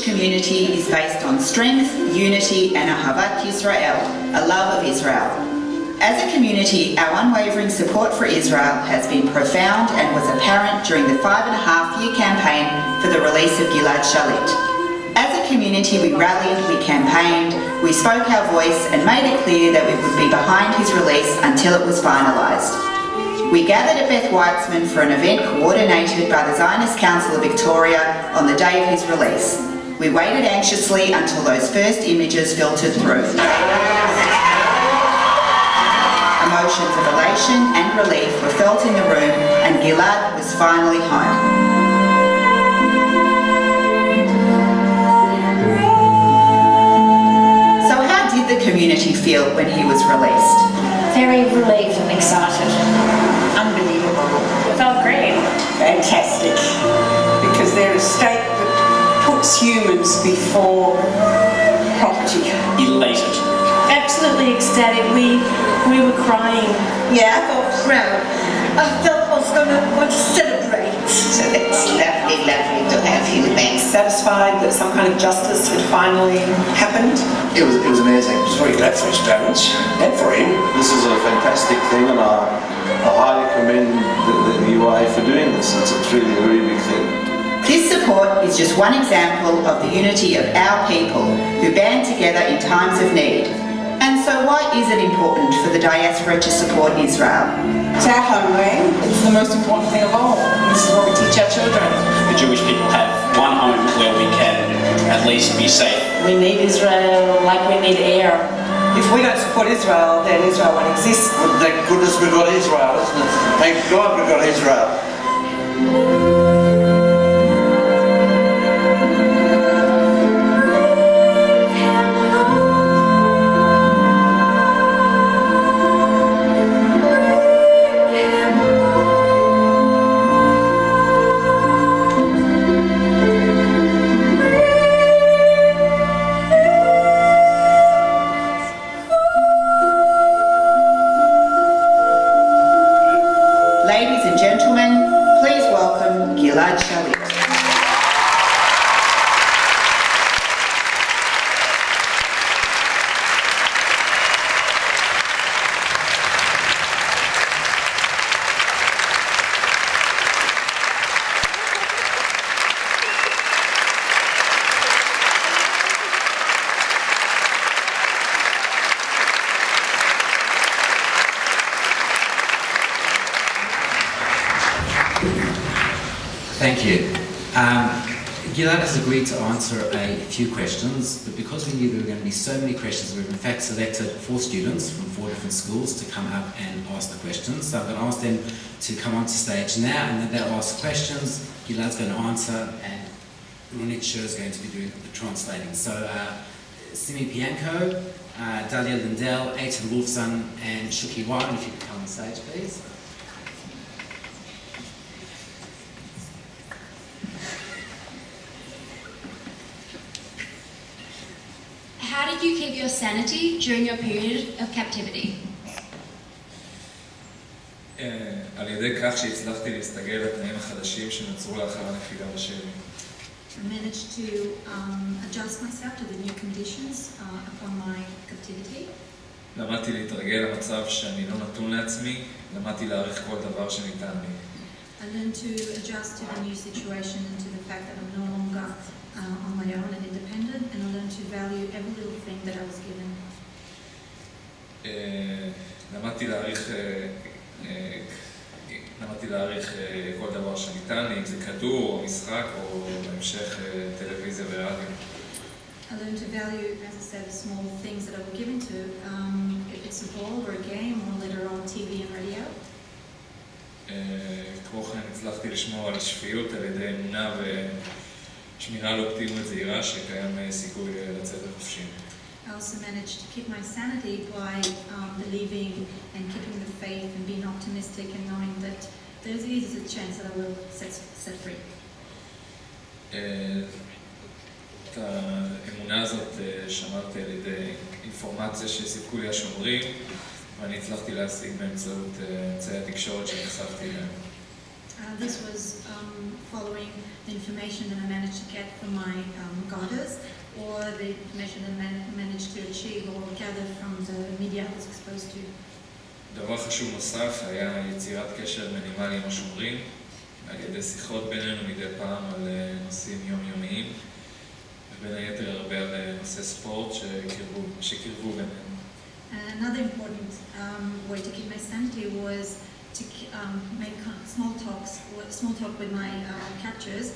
Jewish community is based on strength, unity and Ahavat Yisrael, a love of Israel. As a community, our unwavering support for Israel has been profound and was apparent during the 5.5-year campaign for the release of Gilad Schalit. As a community, we rallied, we campaigned, we spoke our voice and made it clear that we would be behind his release until it was finalised. We gathered at Beth Weitzman for an event coordinated by the Zionist Council of Victoria on the day of his release. We waited anxiously until those first images filtered through. Emotions of elation and relief were felt in the room and Gilad was finally home. So how did the community feel when he was released? Very relieved and excited. Unbelievable. It felt great. Fantastic. Because they're a state that puts humans before property. Elated. Absolutely ecstatic. We were crying. Yeah, I felt proud. I felt I was going to want to celebrate. So it's lovely, lovely to have him back. Satisfied that some kind of justice had finally happened. It was amazing. I was very glad for his parents and for him. This is a fantastic thing, and I highly commend the UA for doing this. It's really a very big thing. This support is just one example of the unity of our people who band together in times of need. And so why is it important for the diaspora to support Israel? It's our homeland. It's the most important thing of all. This is what we teach our children. The Jewish people have one home where we can at least be safe. We need Israel like we need air. If we don't support Israel, then Israel won't exist. Well, thank goodness we've got Israel, isn't it? Thank God we've got Israel. Ladies and gentlemen, please welcome Gilad Schalit. Thank you. Gilad has agreed to answer a few questions, but because we knew there were going to be so many questions, we've in fact selected 4 students from 4 different schools to come up and ask the questions. So I'm going to ask them to come onto stage now, and then they'll ask questions. Gilad's going to answer, and Runitsha is going to be doing the translating. So Simi Pianko, Dalia Lindell, Eitan Wolfson, and Shuki Warren, if you could come on stage, please. How did you keep your sanity during your period of captivity? על ידי כך שהצלחתי להסתגל לתנאים החדשים שנוצרו לאחר הנפילה בשבי. I managed to adjust myself to the new conditions upon my captivity. למדתי להתרגל למצב שאני לא נתון לעצמי, למדתי להעריך כל דבר שניתן לי. I learned to adjust to the new situation and to the fact that I'm no longer on my own and independent, and I learned to value every little thing that I was given. למדתי להעריך כל דבר שניתן לי, אם זה כדור או משחק או בהמשך טלוויזיה ורדיו. I learned to value, as I said, the small things that I were given to, if it's a ball or a game or later on TV and radio. כמו כן הצלחתי לשמור על השפיות על ידי אמונה ושמירה על אופטימיות זהירה שקיים סיכוי לצאת לחופשי. I also managed to keep my sanity by believing and keeping the faith and being optimistic and knowing that there is a chance that I will set free. את האמונה הזאת שמרתי על ידי אינפורמציה שסיפקו לי השומרים, ואני הצלחתי להשיג באמצעות אמצעי התקשורת שנחשפתי אליהם. This was following the information that I managed to get from my garters, or the information that I managed to achieve or gather from the media I was exposed to. דבר חשוב נוסף היה יצירת קשר מינימלי עם השומרים, על ידי שיחות בינינו מדי פעם על נושאים יומיומיים, ובין היתר הרבה על נושא ספורט שקרבו בינינו. Another important way to keep my sanity was to make small talk with my captors,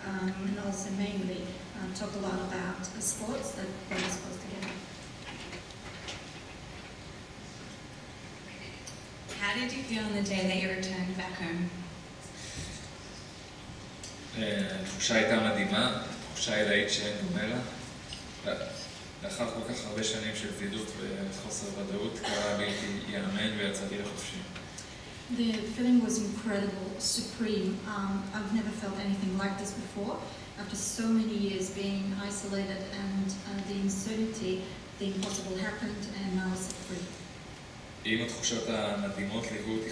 and also mainly talk a lot about sports that we were exposed together. How did you feel on the day that you returned back home? התחושה הייתה מדהימה, תחושה עילאית שאין דומה לה. לאחר כל כך הרבה שנים של בדידות וחוסר ודאות, קרה בלתי ייאמן ויצאתי לחופשי. The feeling was incredible, supreme. I've never felt anything like this before. After so many years being isolated and the uncertainty, the impossible happened and now I was set free. עם התחושות המדהימות ליוו אותי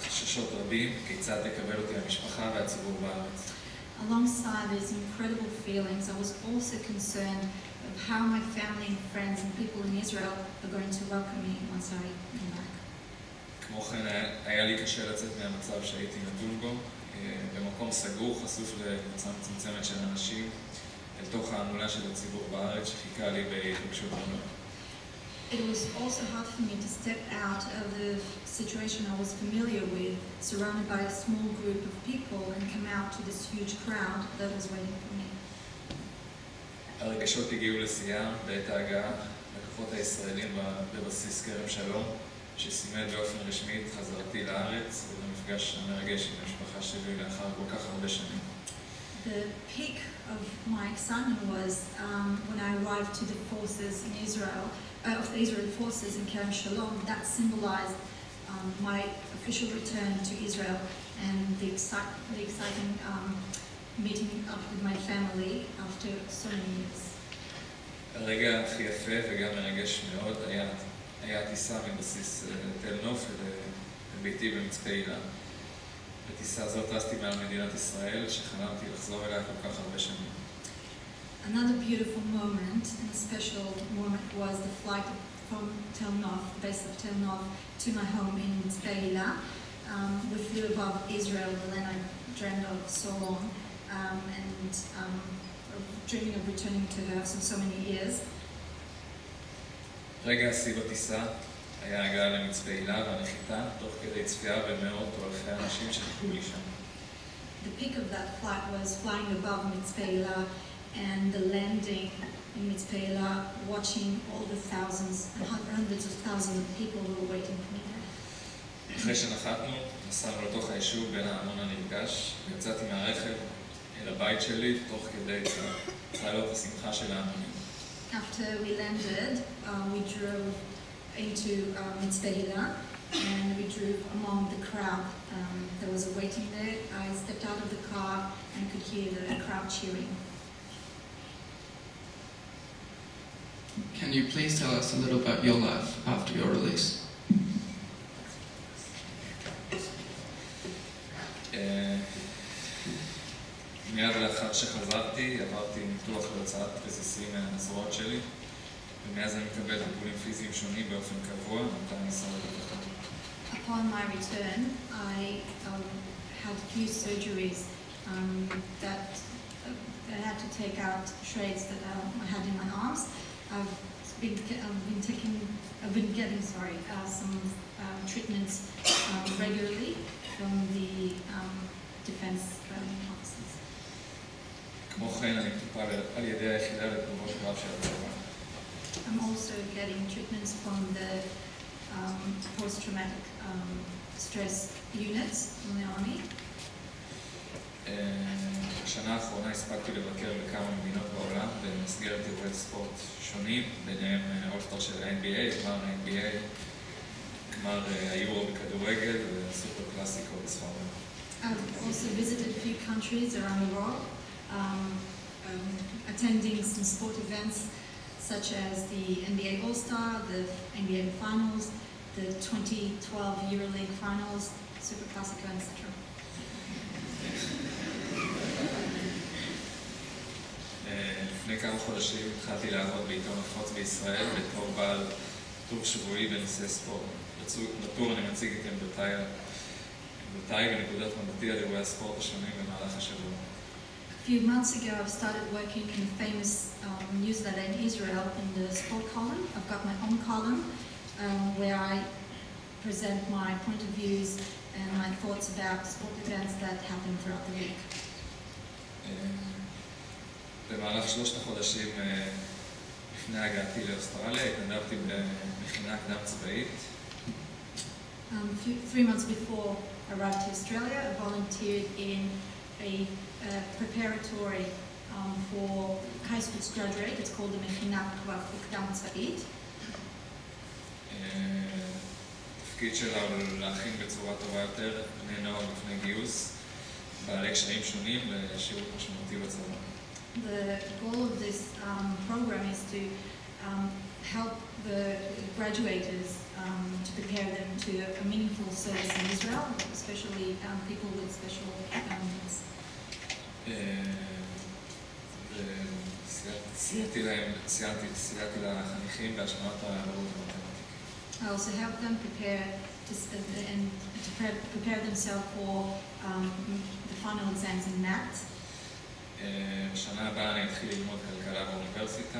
חששות רבים, כיצד תקבל אותי המשפחה והציבור בארץ. Alongside these incredible feelings, I was also concerned of how my family and friends and people in Israel are going to welcome me once I come back. כמו כן, היה לי קשה לצאת מהמצב שהייתי נתון בו, במקום סגור, חשוף לקבוצה מצומצמת של אנשים, אל תוך ההמולה של הציבור בארץ שחיכה לי בהתרגשות רבה. It was also hard for me to step out of the situation I was familiar with, surrounded by a small group of people, and come out to this huge crowd that was waiting for me. הרגשות הגיעו לשיאם בעת ההגעה לכוחות הישראלים בבסיס כרם שלום, שסימל באופן רשמי את חזרתי לארץ ובמפגש המרגש עם המשפחה שלי לאחר כל כך הרבה שנים. The peak of my excitement was when I arrived to the forces in Israel, of the Israeli forces in Kerem Shalom. That symbolized my official return to Israel and the exciting meeting up with my family after so many years. הרגע הכי יפה וגם מרגש מאוד היה הטיסה מבסיס תל נוף לביתי במצפה אילן. בטיסה הזאת טסתי מעל מדינת ישראל, שחלמתי לחזור אליה כל כך הרבה שנים. Another beautiful moment and a special moment was the flight from Tel Nov, the base of Tel Nov, to my home in Bialik. We flew above Israel, the land I dreamed of so long, and dreaming of returning to her for so many years. רגע השיא בטיסה היה הגעה למצפה אילן והנחיתה, תוך כדי צפייה במאות או אלפי אנשים שחיכו לי שם. The peak of that flight was flying above Mitzpah and the landing in Mitzpah, watching all the thousands, hundreds of thousands of people who were waiting for me there. אחרי שנחתנו, נסענו לתוך היישוב בין ההמון הנרגש, ויצאתי מהרכב אל הבית שלי, תוך כדי צהלות השמחה של ההמונים. After we landed, we drove into Mitzpah and we drove among the crowd that was waiting there. I stepped out of the car and could hear the crowd cheering. Can you please tell us a little about your life after your release? מיד לאחר שחזרתי, עברתי ניתוח להוצאת רסיסים מהזרועות שלי, ומאז אני מקבל טיפולים פיזיים שונים באופן קבוע, נתן משרד הביטחון. Upon my return, I had a few surgeries that I had to take out shreds that I had in my arms. I've been getting some treatments regularly from the defense officers. כמו כן, אני מטופל על ידי היחידה לתגובות קרב של הצבא. I'm also getting treatments from the post-traumatic stress units from the army. בשנה האחרונה הספקתי לבקר בכמה מדינות בעולם במסגרת אירועי ספורט שונים, ביניהם אולסטאר של ה-NBA, גמר ה-NBA, גמר היורו בכדורגל וסופר קלאסיקו בספרד. I've also visited a few countries around the world, attending some sport events such as the NBA All-Star, the NBA Finals, the 2012 EuroLeague Finals, Super Classico, etc. לפני כמה חודשים התחלתי לעבוד בעיתון נפוץ בישראל בתור בעל טור שבועי בנושא ספורט. בטור אני מציג את עמדותיי ונקודת מבטי על אירועי הספורט השונים במהלך השבוע. A few months ago, I started working in a famous newsletter in Israel in the sport column. I've got my own column where I present my point of views and my thoughts about sport events that happen throughout the week. במהלך 3 החודשים לפני הגעתי לאוסטרליה, התנדבתי במכינה קדם צבאית. 3 months before I arrived to Australia, I volunteered in a preparatory for high school's graduate. It's called the מכינה קדם צבאית. התפקיד שלה הוא להכין בצורה טובה יותר בני נוער לפני גיוס, בעלי קשיים שונים לשירות משמעותי בצבא. The goal of this program is to help the graduates to prepare them to a meaningful service in Israel, especially people with special needs. סייעתי לחניכים בהשלמת הבגרות במתמטיקה. I also help them prepare themselves for the final exams in maths. בשנה הבאה אני אתחיל ללמוד כלכלה באוניברסיטה.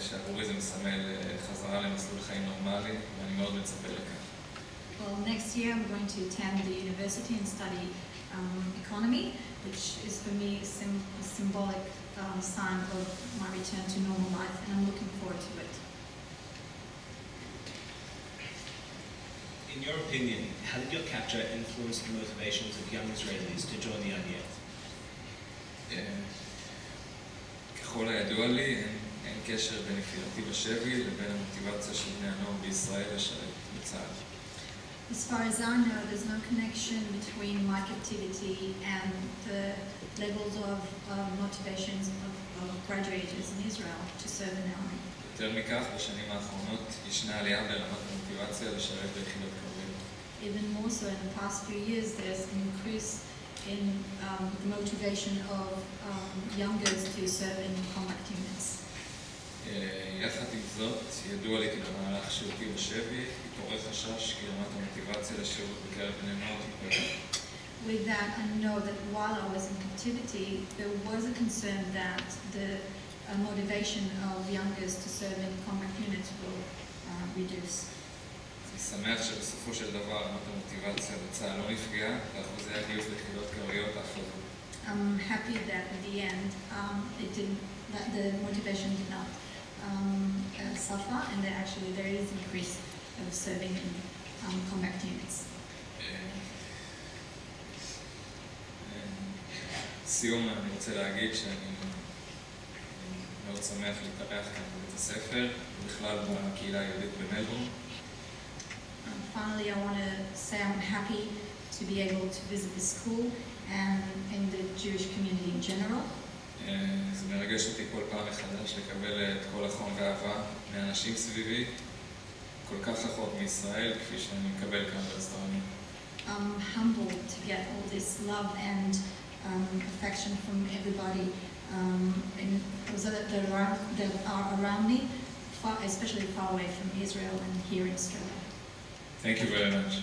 שעבורי זה מסמל חזרה למסלול חיים נורמלי, ואני מאוד מצפה לכך. Well, next year I'm going to attend the university and study economy, which is for me a symbolic sign of my return to normal life, and I'm looking forward to it. In your opinion, how did your capture influence the motivations of young Israelis to join the IDF? ככל הידוע לי, אין קשר בין נפילתי בשבי לבין המוטיבציה של בני הנוער בישראל לשרת בצה"ל. As far as I know, there's no connection between my captivity and the levels of motivations of graduates in Israel to serve in the army. יותר מכך, בשנים האחרונות ישנה עלייה ברמת המוטיבציה לשרת ביחידות קרביות. Even more so, in the past few years, there's an increase in the motivation of youngers to serve in combat units. יחד עם זאת, ידוע לי כי במהלך שירותי בשבי התעורר חשש כי רמת המוטיבציה לשירות בקרב בני נוער תתפתח. With that, I know that while I was in captivity, there was a concern that the motivation of youngers to serve in combat units will reduce. אני שמח שבסופו של דבר רמת המוטיבציה בצה"ל לא נפגעה, ואחוזי הגיוס ליחידות קרביות אף עלו. I'm happy that at the end, that the motivation did not suffer, and that actually there is increase of serving in combat units. סיום, אני רוצה להגיד שאני מאוד שמח להתארח כאן בבית הספר, ובכלל בקהילה היהודית במלבורן. Finally, I want to say I'm happy to be able to visit the school and in the Jewish community in general. זה מרגש אותי כל פעם מחדש לקבל את כל החום והאהבה מאנשים סביבי, כל כך רחוק מישראל, כפי שאני מקבל כאן באוסטרליה. I'm humbled to get all this love and affection from everybody that are around me, especially far away from Israel and here in Australia. Thank you very much.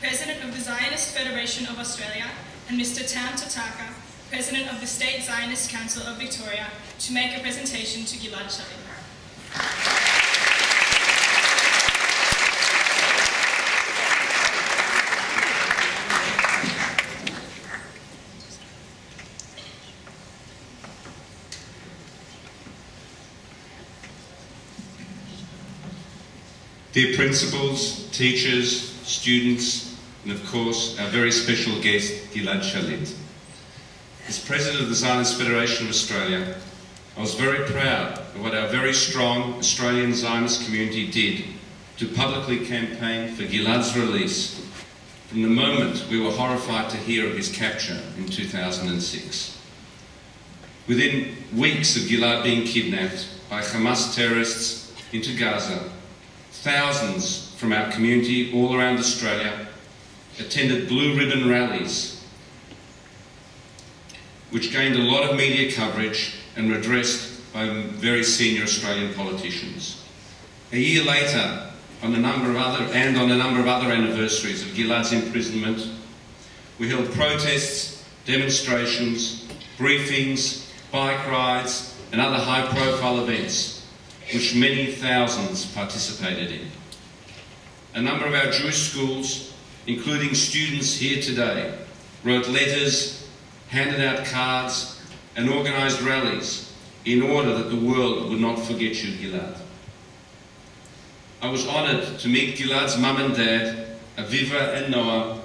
President of the Zionist Federation of Australia, and Mr. Tam Tataka, President of the State Zionist Council of Victoria, to make a presentation to Gilad Schalit. Dear principals, teachers, students, and of course our very special guest, Gilad Schalit. As President of the Zionist Federation of Australia, I was very proud of what our very strong Australian Zionist community did to publicly campaign for Gilad's release from from the moment we were horrified to hear of his capture in 2006. Within weeks of Gilad being kidnapped by Hamas terrorists into Gaza, thousands from our community all around Australia attended blue ribbon rallies, which gained a lot of media coverage and were addressed by very senior Australian politicians. A year later, on a number of other anniversaries of Gilad's imprisonment, we held protests, demonstrations, briefings, bike rides, and other high-profile events, which many thousands participated in. A number of our Jewish schools, including students here today, wrote letters, handed out cards, and organised rallies in order that the world would not forget you, Gilad. I was honoured to meet Gilad's mum and dad, Aviva and Noah,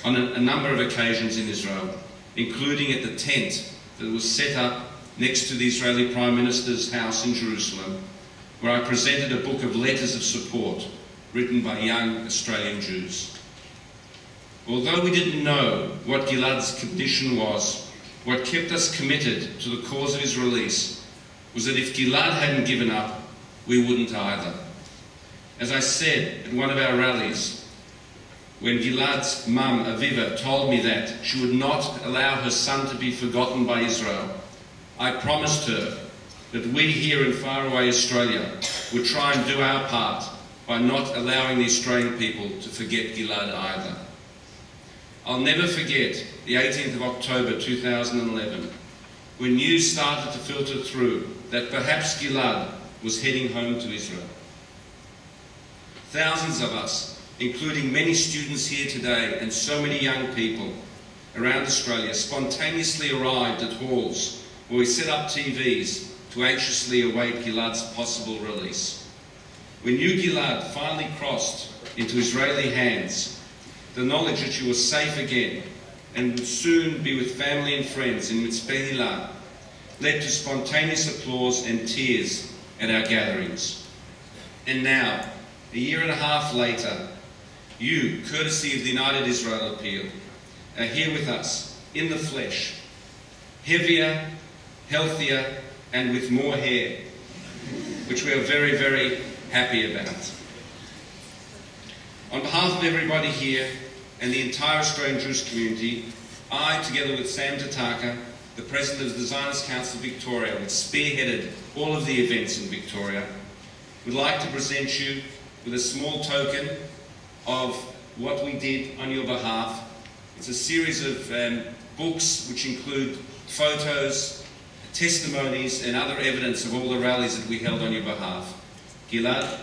on a number of occasions in Israel, including at the tent that was set up next to the Israeli Prime Minister's house in Jerusalem, where I presented a book of letters of support written by young Australian Jews. Although we didn't know what Gilad's condition was, what kept us committed to the cause of his release was that if Gilad hadn't given up, we wouldn't either. As I said at one of our rallies, when Gilad's mum, Aviva, told me that she would not allow her son to be forgotten by Israel, I promised her that we here in faraway Australia would try and do our part by not allowing the Australian people to forget Gilad either. I'll never forget the 18th of October 2011, when news started to filter through that perhaps Gilad was heading home to Israel. Thousands of us, including many students here today and so many young people around Australia, spontaneously arrived at halls where we set up TVs to anxiously await Gilad's possible release. We knew Gilad finally crossed into Israeli hands. The knowledge that she was safe again and would soon be with family and friends in Mitzpeh Hilah led to spontaneous applause and tears at our gatherings. And now, a year and a half later, you, courtesy of the United Israel Appeal, are here with us in the flesh, heavier, healthier, and with more hair, which we are very, very happy about. On behalf of everybody here and the entire Australian Jewish community, I, together with Sam Tataka, the President of the Zionist Council of Victoria, which spearheaded all of the events in Victoria, would like to present you with a small token of what we did on your behalf. It's a series of books which include photos, testimonies, and other evidence of all the rallies that we held on your behalf. Gilad.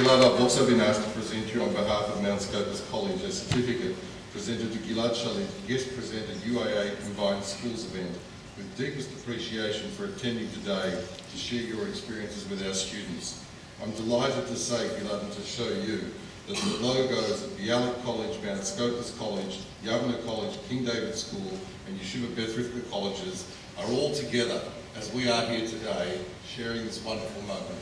Gilad, I've also been asked to present you on behalf of Mount Scopus College a certificate presented to Gilad Schalit, guest presented UAA Combined Schools event, with deepest appreciation for attending today to share your experiences with our students. I'm delighted to say, Gilad, and to show you that the logos of Bialik College, Mount Scopus College, Yavneh College, King David School, and Yeshivah Beth Rivkah colleges are all together as we are here today sharing this wonderful moment.